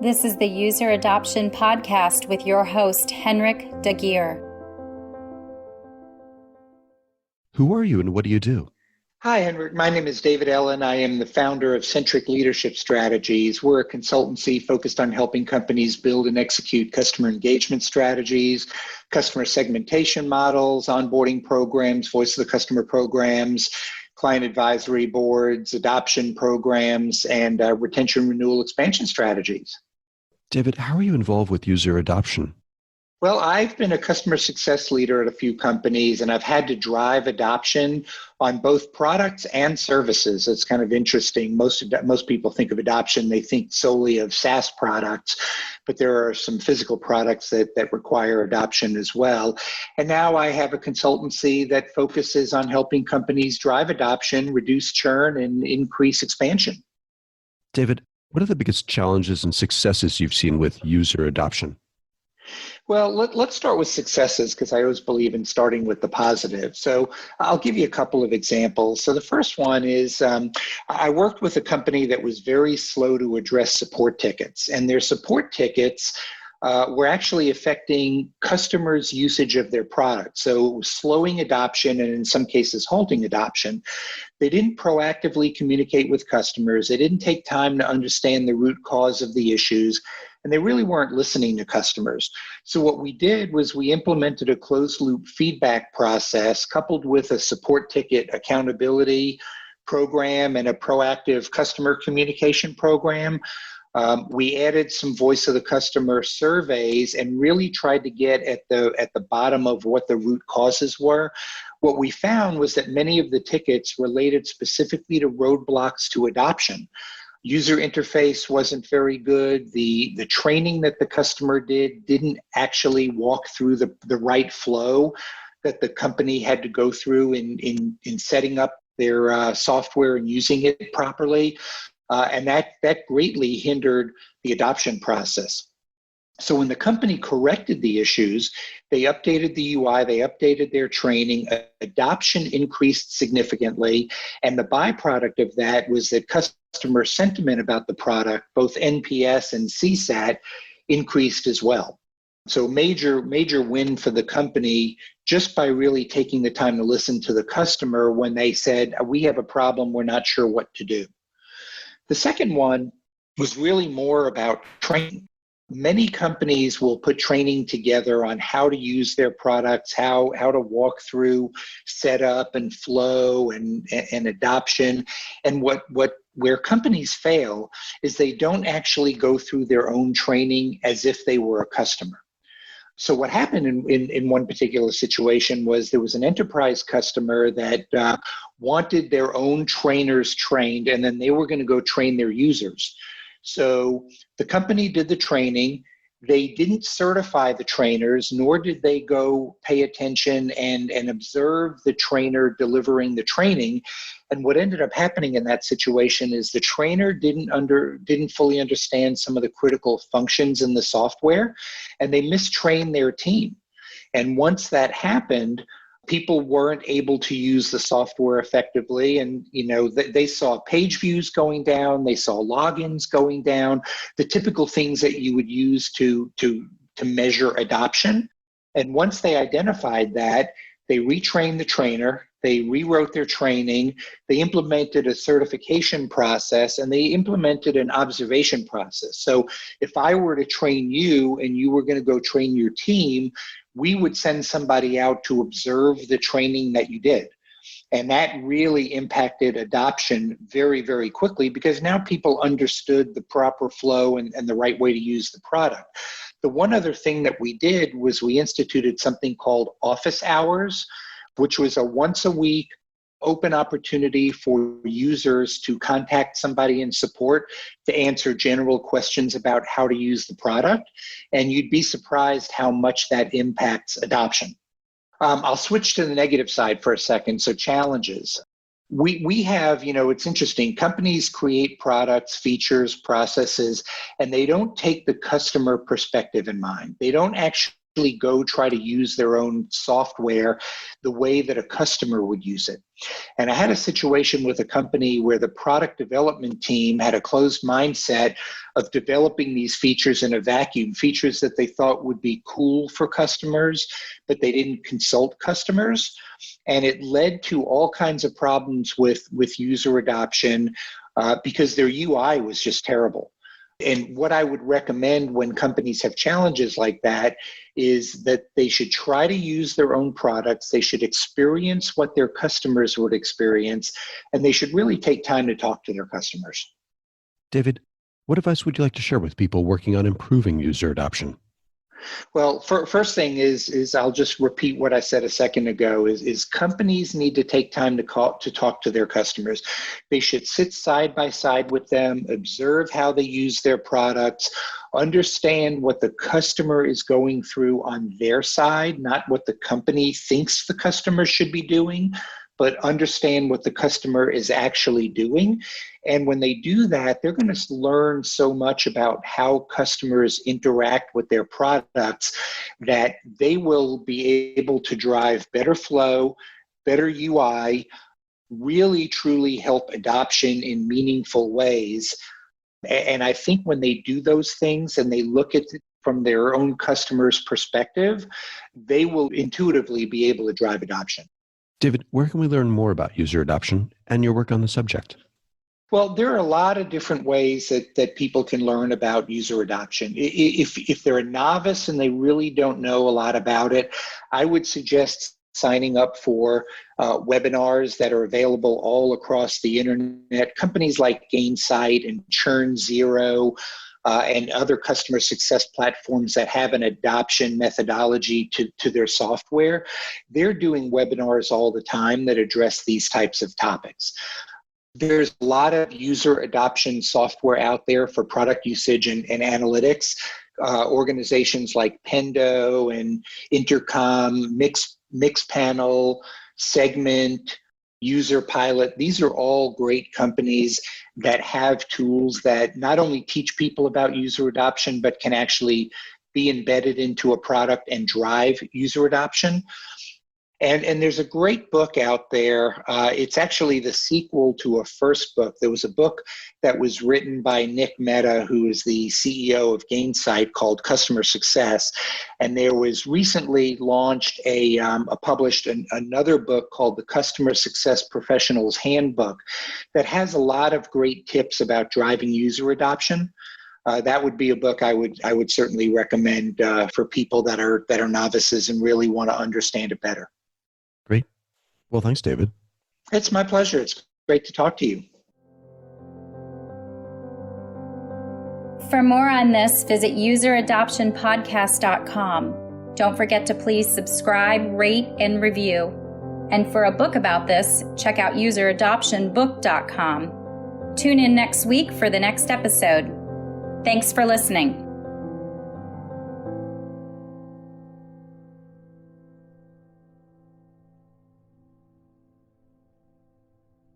This is the User Adoption Podcast with your host, Henrik Dagier. Who are you and what do you do? Hi, Henrik. My name is David Ellin. I am the founder of Centric Leadership Strategies. We're a consultancy focused on helping companies build and execute customer engagement strategies, customer segmentation models, onboarding programs, voice of the customer programs, client advisory boards, adoption programs, and retention, renewal, expansion strategies. David, how are you involved with user adoption? Well, I've been a customer success leader at a few companies, and I've had to drive adoption on both products and services. It's kind of interesting. Most people think of adoption, they think solely of SaaS products, but there are some physical products that require adoption as well. And now I have a consultancy that focuses on helping companies drive adoption, reduce churn, and increase expansion. David, what are the biggest challenges and successes you've seen with user adoption? Well, let's start with successes because I always believe in starting with the positive. So I'll give you a couple of examples. So the first one is I worked with a company that was very slow to address support tickets, and their support tickets were actually affecting customers' usage of their product. So slowing adoption and in some cases halting adoption. They didn't proactively communicate with customers. They didn't take time to understand the root cause of the issues, and they really weren't listening to customers. So what we did was we implemented a closed loop feedback process coupled with a support ticket accountability program and a proactive customer communication program. We added some voice of the customer surveys and really tried to get at the bottom of what the root causes were. What we found was that many of the tickets related specifically to roadblocks to adoption. User interface wasn't very good. The training that the customer didn't actually walk through the right flow that the company had to go through in setting up their software and using it properly. And that greatly hindered the adoption process. So when the company corrected the issues, they updated the UI, they updated their training, adoption increased significantly, and the byproduct of that was that customer sentiment about the product, both NPS and CSAT, increased as well. So major win for the company just by really taking the time to listen to the customer when they said, we have a problem, we're not sure what to do. The second one was really more about training. Many companies will put training together on how to use their products, how to walk through setup and flow and adoption. And where companies fail is they don't actually go through their own training as if they were a customer. So what happened in one particular situation was there was an enterprise customer that wanted their own trainers trained, and then they were going to go train their users. So the company did the training. They didn't certify the trainers, nor did they go pay attention and observe the trainer delivering the training. And what ended up happening in that situation is the trainer didn't fully understand some of the critical functions in the software, and they mistrained their team. And once that happened, people weren't able to use the software effectively, and they saw page views going down, they saw logins going down, the typical things that you would use to measure adoption. And once they identified that, they retrained the trainer, they rewrote their training, they implemented a certification process, and they implemented an observation process. So if I were to train you and you were going to go train your team, we would send somebody out to observe the training that you did. And that really impacted adoption very, very quickly because now people understood the proper flow and the right way to use the product. The one other thing that we did was we instituted something called office hours, which was a once a week open opportunity for users to contact somebody in support to answer general questions about how to use the product. And you'd be surprised how much that impacts adoption. I'll switch to the negative side for a second. So challenges. We have, it's interesting. Companies create products, features, processes, and they don't take the customer perspective in mind. They don't actually actually go try to use their own software the way that a customer would use it. And I had a situation with a company where the product development team had a closed mindset of developing these features in a vacuum, features that they thought would be cool for customers, but they didn't consult customers. And it led to all kinds of problems with user adoption because their UI was just terrible. And what I would recommend when companies have challenges like that is that they should try to use their own products. They should experience what their customers would experience, and they should really take time to talk to their customers. David, what advice would you like to share with people working on improving user adoption? Well, first thing is I'll just repeat what I said a second ago is companies need to take time to talk to their customers. They should sit side by side with them, observe how they use their products, understand what the customer is going through on their side, not what the company thinks the customer should be doing, but understand what the customer is actually doing. And when they do that, they're going to learn so much about how customers interact with their products that they will be able to drive better flow, better UI, really truly help adoption in meaningful ways. And I think when they do those things and they look at it from their own customer's perspective, they will intuitively be able to drive adoption. David, where can we learn more about user adoption and your work on the subject? Well, there are a lot of different ways that people can learn about user adoption. If they're a novice and they really don't know a lot about it, I would suggest signing up for webinars that are available all across the internet. Companies like Gainsight and Churn Zero and other customer success platforms that have an adoption methodology to their software, they're doing webinars all the time that address these types of topics. There's a lot of user adoption software out there for product usage and analytics. Organizations like Pendo and Intercom, Mixpanel, Segment, User Pilot, these are all great companies that have tools that not only teach people about user adoption, but can actually be embedded into a product and drive user adoption. And there's a great book out there. It's actually the sequel to a first book. There was a book that was written by Nick Mehta, who is the CEO of Gainsight, called Customer Success. And there was recently launched published another book called the Customer Success Professional's Handbook that has a lot of great tips about driving user adoption. That would be a book I would certainly recommend for people that are novices and really want to understand it better. Great. Well, thanks, David. It's my pleasure. It's great to talk to you. For more on this, visit useradoptionpodcast.com. Don't forget to please subscribe, rate, and review. And for a book about this, check out useradoptionbook.com. Tune in next week for the next episode. Thanks for listening.